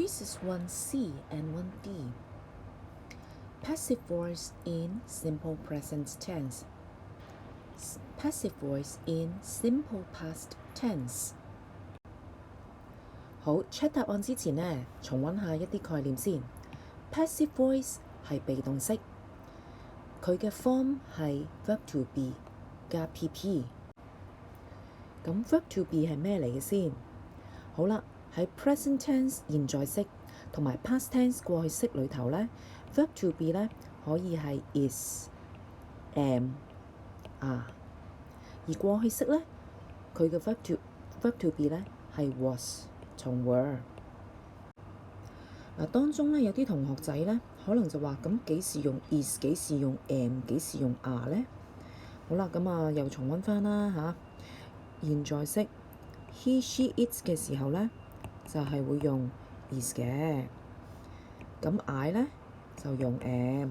Quizzes 1C and 1D. Passive voice in simple present tense. Passive voice in simple past tense. 好 ，check 答案之前呢，重溫下一啲概念先。Passive voice 係被動式，佢嘅 form 係 verb to be 加 pp。咁 verb to be 係咩嚟嘅先？好啦，喺 present tense 現在式同埋 past tense 過去式裏頭呢 verb to be 呢可以係 is、am、are， 而過去式呢，佢嘅 verb to be 呢係 was 同 were。嗱，當中呢有啲同學仔呢可能就話咁幾時用 is， 幾時用 am， 幾時用 are 呢？好啦，咁啊又重溫翻啦嚇。現在式 he she it 嘅時候呢，就係會用 is 嘅，咁 I 呢就用 am，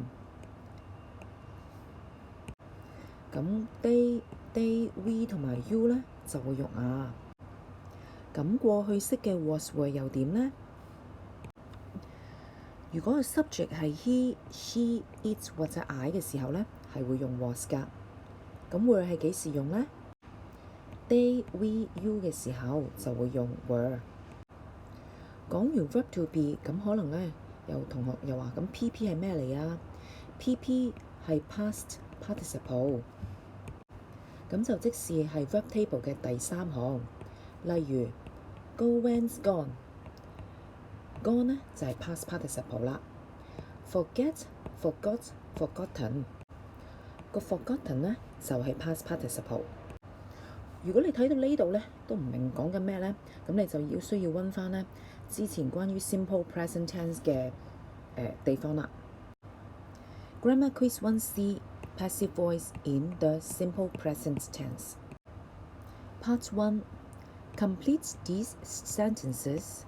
咁 they we 同埋 you 呢就會用 are。咁過去式嘅 was were 又點呢？如果個 subject 係 he she it 或者 I 嘅時候呢，係會用 was 㗎。咁 were 係幾時用呢？ they we you 嘅時候就會用 were。講完 verb to be， 咁可能呢有同學又話咁 pp 係咩嚟啊？ pp 係 past participle， 咁就即是係 verb table 嘅第三行。例如 go when's gone 呢就係 past participle 啦。forget forgot forgotten， 個 forgotten 呢就係 past participle。如果你睇到呢度呢都唔明講緊咩呢，咁你就需要溫翻呢之前關於 simple present tense 嘅地方啦。Grammar Quiz 1C Passive Voice in the Simple Present Tense. Part 1. Complete these sentences.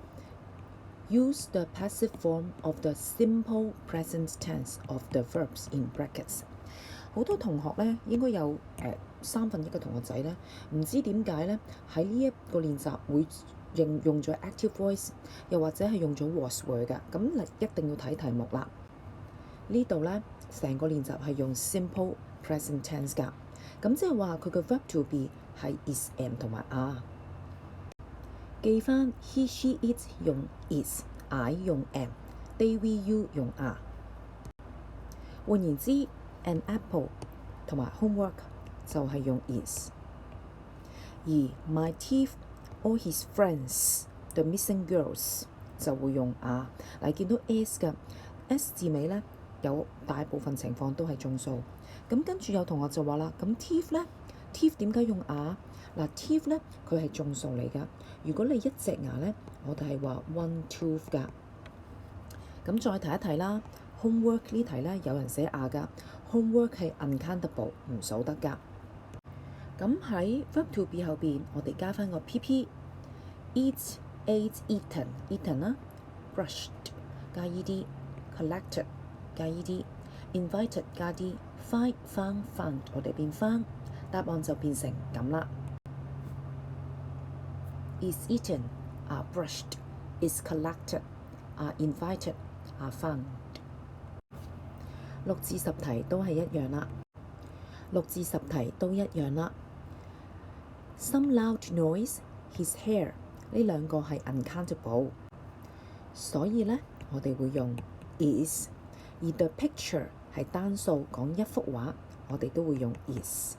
Use the passive form of the simple present tense of the verbs in brackets. 好多同學呢應該有1/3嘅同學仔呢，唔知點解呢喺呢一個練習會用咗 active voice， 又或者係用咗 was were 㗎，咁一定要睇題目啦。呢度呢成個練習係用 simple present tense 㗎，咁即係話佢嘅 verb to be 係 is am 同埋 are。記翻 he she it 用 is， I 用 am， they we you 用 are。換言之 an apple 同埋 homework 就係用 is， 而 my thief all his friends the missing girls 就會用 are。嗱，見到 s 㗎 s 字尾呢，有大部分情況都係眾數。咁跟住有同學就話啦，咁 thief 呢 thief 點解用 are？ 嗱 thief 呢佢係眾數嚟㗎。如果你一隻牙呢，我哋係話 one tooth 㗎。咁再提一提啦 ，homework 呢題呢有人寫 are 㗎 ，homework 係 uncountable 唔數得㗎。咁喺 verb to be 後邊，我哋加翻個 pp。eat ate eaten eaten 啦 ，brushed 加 ed，collected 加 ed，invited 加 d，find found found 我哋變翻，答案就變成咁啦。is eaten are brushed is collected are invited are found。6至10題都係一樣啦。6至10題都一樣啦。Some loud noise his hair 呢兩個係 uncountable， 所以呢，我哋會用 is， 而 the picture 係單數講一幅畫，我哋都會用 is。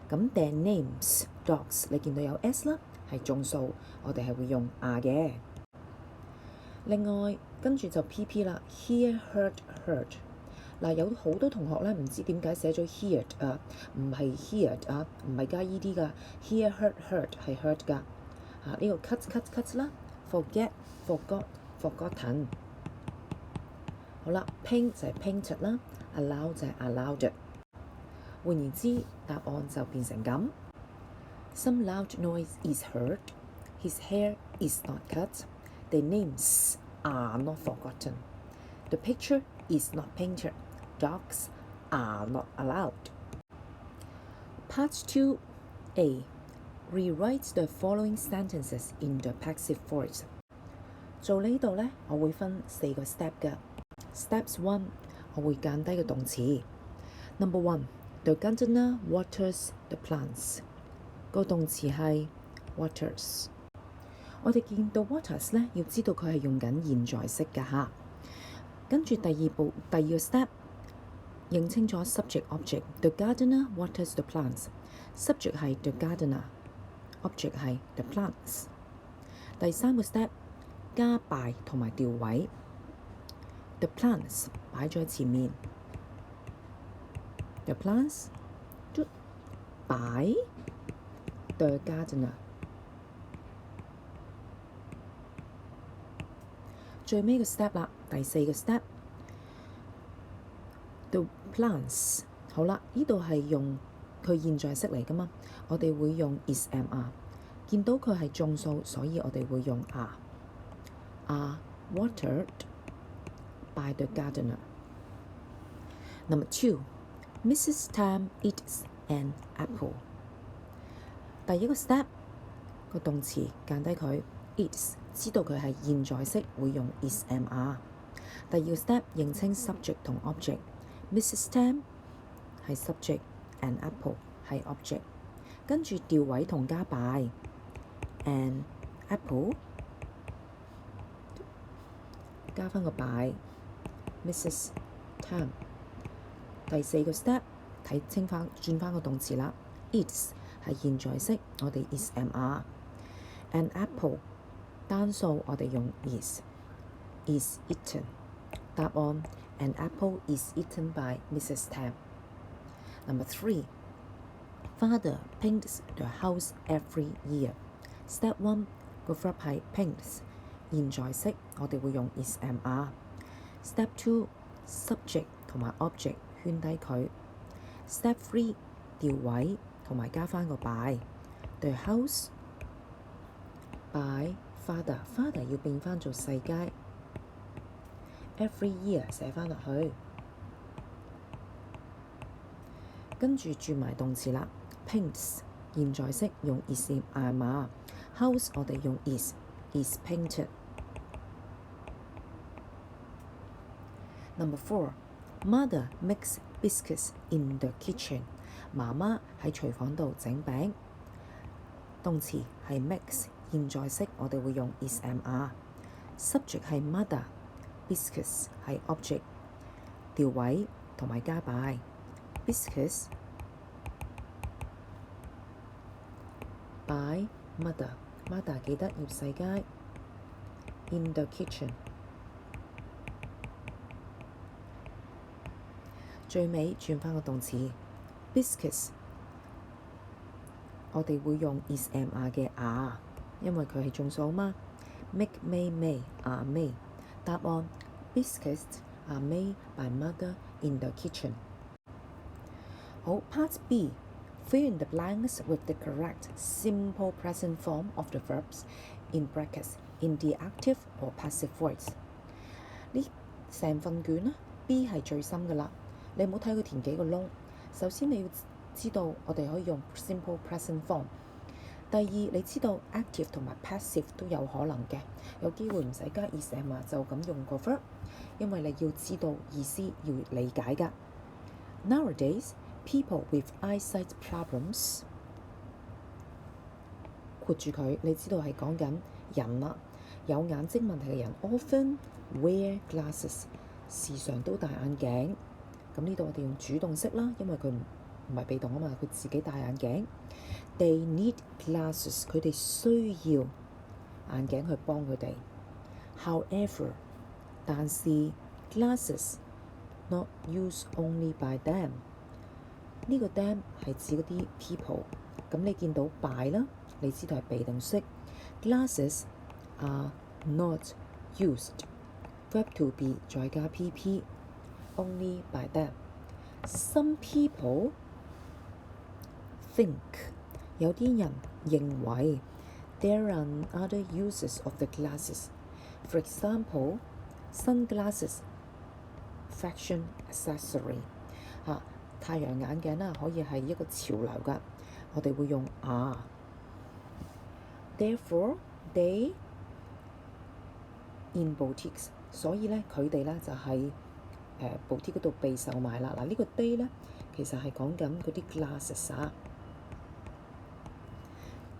咁 their names dogs 你見到有 s 啦，係眾數，我哋係會用 are 嘅。另外跟住就 pp 啦 ，hear heard heard。嗱，有好多同學呢唔知點解寫咗 heard 啊，唔係 heard 啊，唔係加 ed 㗎 ，hear heard heard 係 heard 㗎。呢個 cut 啦 ，forget forgot forgotten。好啦 ，paint 就係 painted 啦 ，allow 就係 allowed。換言之，答案就變成咁。Some loud noise is heard. His hair is not cut. Their names are not forgotten. The picture is not painted. Dogs are not allowed. Part 2A. Rewrite the following sentences in the passive voice. 做呢度呢，我會分4個 step 嘅。Steps 1，我會揀低個動詞。Number 1，the gardener waters the plants。個動詞係 waters。我哋見到 waters 呢，要知道佢係用緊現在式㗎吓。跟住第二個 step， 認清楚 subject object。The gardener waters the plants。subject 係 the gardener，object 係 the plants。第3個 step， 加by同埋調位。The plants 擺咗喺前面。The plants by the gardener。最尾個 step 啦，第4個 step。The plants 好啦，呢度係用佢現在式嚟㗎嘛，我哋會用 is am are。見到佢係眾數，所以我哋會用are watered by the gardener。Number 2， Mrs. Tam eats an apple。第一個 step 個動詞揀低佢 eats， 知道佢係現在式會用 is am are。第二個 step 認清 subject 同 object。Mrs. Tam 係 subject，an apple 係 object。跟住調位同加by。An apple 加返個by Mrs. Tam。第4個 step 睇清翻轉翻個動詞啦。Eats 係現在式，我哋 is am are。An apple 單數我哋用is eaten。答案 An apple is eaten by Mrs. Tam。Number 3， Father paints the house every year。Step 1個 verb 係 paints， 現在式我哋會用 is am are。Step 2 subject 同埋 object 圈低佢。Step 3調位同埋加返個 by。The house by father 要變返做細楷。Every year 寫返落去，跟住轉埋動詞啦。Paints 現在式用 is am are。House 我哋用 is painted。 Number 4， Mother makes biscuits in the kitchen。 媽媽喺廚房度整餅。動詞係 makes， 現在式我哋會用 is am are。 Subject 係 mother，biscuits 係 object， 調位同埋加by。 biscuits by mother 記得要細楷。 in the kitchen。 最尾轉返個動詞 biscuits， 我哋會用 is am are 嘅 are， 因為佢係眾數嘛。make may are made。 答案 biscuits are made by mother in the kitchen。 好， Part B， Fill in the blanks with the correct simple present form of the verbs in brackets in the active or passive voice。 呢成份卷呢 B 係最深㗎啦，你唔好睇佢填幾個窿。首先你要知道我哋可以用 simple present form。第二，你知道 active 同埋 passive 都有可能嘅，有機會唔使加 is am are 就咁用個 verb， 因為你要知道意思，要理解㗎。Nowadays people with eyesight problems， 括住佢，你知道係講緊人啦。有眼睛問題嘅人 often wear glasses， 時常都戴眼鏡。咁呢度我哋用主動式啦，因為佢唔係被動啊嘛，佢自己戴眼鏡。They need glasses， 佢哋需要眼鏡去幫佢哋。However， 但是 glasses not used only by them。 呢個 them 係指嗰啲 people。咁你見到 by 啦，你知道係被動式。Glasses are not used， verb to be 再加 pp only by them。 Some people think， 有啲人認為 there are other uses of the glasses。 For example sunglasses fashion accessory。 太陽眼鏡啦，可以係一個潮流㗎，我哋會用 are。 Therefore they in boutiques， 所以咧佢哋咧就喺boutique 嗰度被售賣啦。嗱，呢個 day 咧其實係講緊嗰啲 glasses 啊。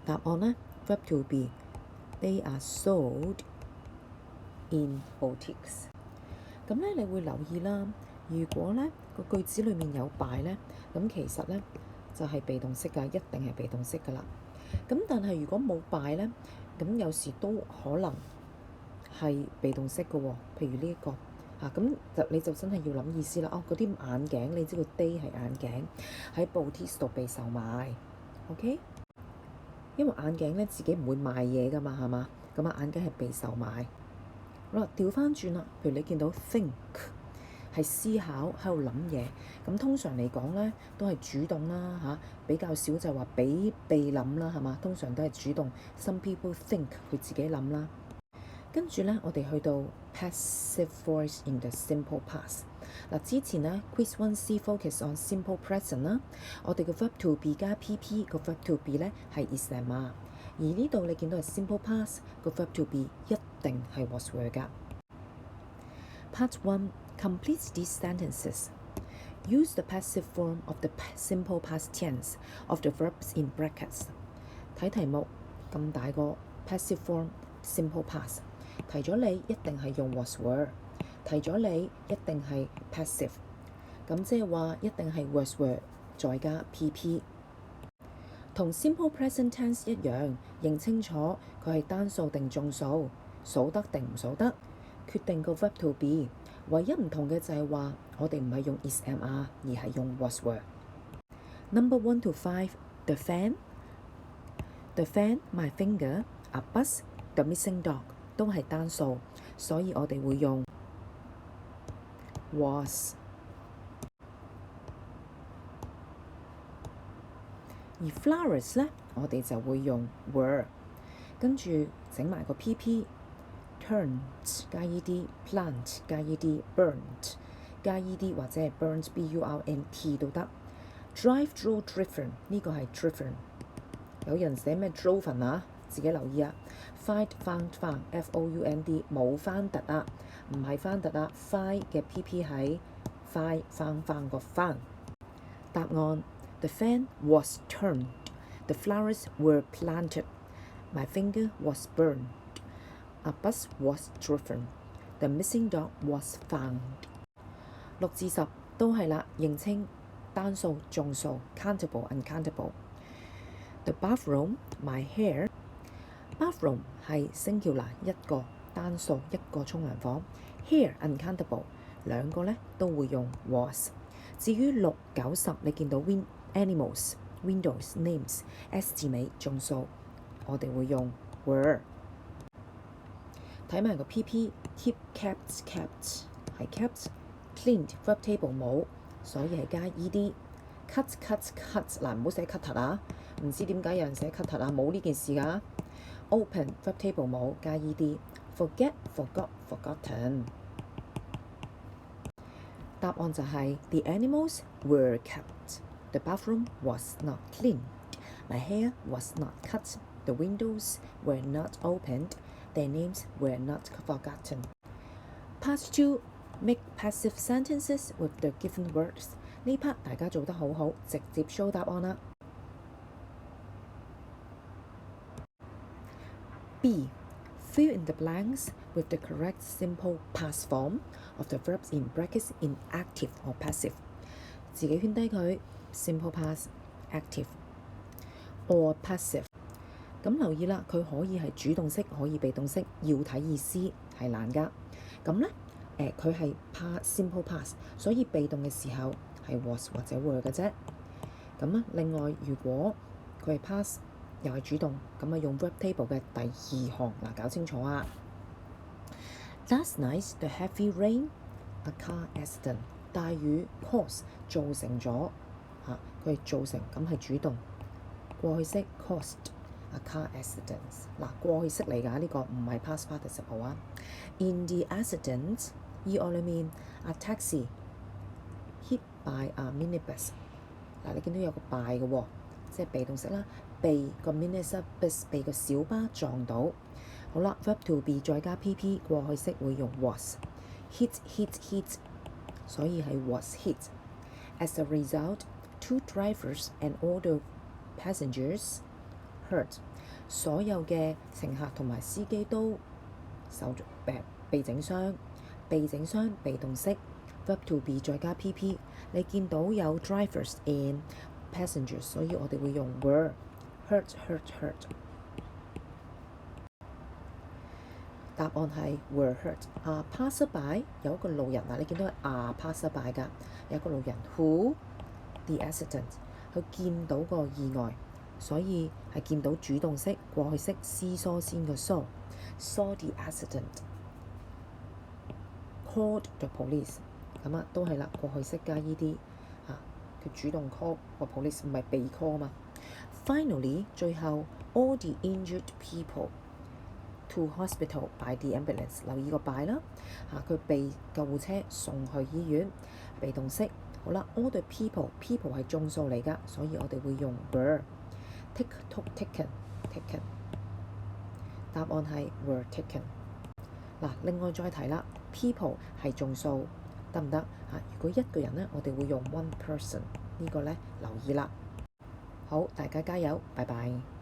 答案咧 verb to be they are sold in boutiques。咁咧你會留意啦，如果咧個句子裡面有 by 咧，咁其實咧就係被動式㗎，一定係被動式㗎啦。咁但係如果冇 by 咧，咁有時都可能係被動式嘅喎。譬如呢一個咁你就真係要諗意思啦。嗰啲眼鏡，你知道 day 係眼鏡喺 boutique 度被售賣 ，OK？ 因為眼鏡咧自己唔會賣嘢㗎嘛，係嘛？咁眼鏡係被售賣。好啦，調翻轉啦，譬如你見到 think 係思考喺度諗嘢，咁通常嚟講咧都係主動啦比較少就話俾被諗啦，係嘛？通常都係主動。Some people think 佢自己諗啦。跟住咧，我哋去到 passive voice in the simple past。嗱，之前咧 quiz 1C focus on simple present 啦，我哋嘅 verb to be 加 PP 個 verb to be 咧係 is am are，而呢度你見到係 simple past 個 verb to be 一定係 was were 㗎。Part 1 complete these sentences. Use the passive form of the simple past tense of the verbs in brackets。睇題目咁大個 passive form simple past。提咗你一定係用 was were， 提咗你一定係 passive， 咁即係話一定係 was were 再加 PP。同 simple present tense 一樣，認清楚佢係單數定眾數，數得定唔數得，決定個 verb to be。唯一唔同嘅就係話，我哋唔係用 is am are， 而係用 was were。Number 1 to 5 the fan, my finger, a bus, the missing dog。都係單數，所以我哋會用 was。而 flowers 咧，我哋就會用 were。跟住整埋個 PP，turned 加 ed， plant 加 ed，burnt 加 ed 或者係 burnt burnt 都得。drive drove driven 呢個係 driven。有人寫咩 driven 啊？自己留意啊。find found found 冇翻突啊，唔係翻突啊。find 嘅 PP 喺 found 個 found。答案 The fan was turned, the flowers were planted, my finger was burned, a bus was driven, the missing dog was found。6至10都係啦，認清單數眾數 countable uncountable。The bathroom, my hair。Bathroom 係 singular 一個單數一個沖涼房 ，hair uncountable 兩個咧都會用 was。至於6、9、10，你見到 animals、windows、names S 字尾眾數，我哋會用 were。睇埋個 PP，keep kept 係 kept，cleaned verb table 冇，所以係加 ed。cut 嗱，唔好寫 cut 啊，唔知點解有人寫 cut 啊，冇呢件事㗎。Open verb table 冇，加 ed。forget forgot forgotten。答案就係 The animals were kept, the bathroom was not cleaned, my hair was not cut, the windows were not opened, their names were not forgotten。 Part 2 Make passive sentences with the given words。 呢 part 大家做得好好，直接 show 答案啦。B. Fill in the blanks with the correct simple past form of the verbs in brackets in active or passive。 自己圈低佢 simple past active or passive。 咁留意啦，佢可以係主動式，可以被動式，要睇意思係難㗎。咁咧佢係 simple past， 所以被動嘅時候係 was 或者 were 嘅啫。咁啊，另外如果佢係 past又係主動，咁啊用 verb table 嘅第2行嗱，搞清楚啊。Last night the heavy rain, a car accident。 大雨 cause 造成咗佢係造成，咁係主動。過去式 caused a car accident。 嗱，過去式嚟㗎，呢個唔係 past participle 啊。In the accident， 意外裡面 a taxi hit by a minibus。 嗱，你見到有個 by 嘅喎，即係被動式啦。被個 minibus 被個小巴撞到。好啦 ，verb to be 再加 PP 過去式會用 was。hit， 所以係 was hit。As a result, 2 drivers and all the passengers hurt。所有嘅乘客同埋司機都受被整傷。被整傷被動式 verb to be 再加 PP。你見到有 drivers and passengers， 所以我哋會用 were。hurt。答案係 were hurt。passerby 有一個路人你見到係passerby 㗎，有一個路人 who the accident， 佢見到個意外，所以係見到主動式過去式 see saw 先嘅 saw the accident。called the police， 咁都係啦，過去式加佢主動 call 個 police， 唔係被 call 嘛。Finally， 最後 all the injured people to hospital by the ambulance， 留意個 by 啦，佢被救護車送去醫院，被動式。好啦 ，all the people 係眾數嚟㗎，所以我哋會用 were。taken， 答案係 were taken。另外再提啦 ，people 係眾數得唔得？如果一個人呢，我哋會用 one person， 呢個呢，留意啦。好，大家加油，拜拜。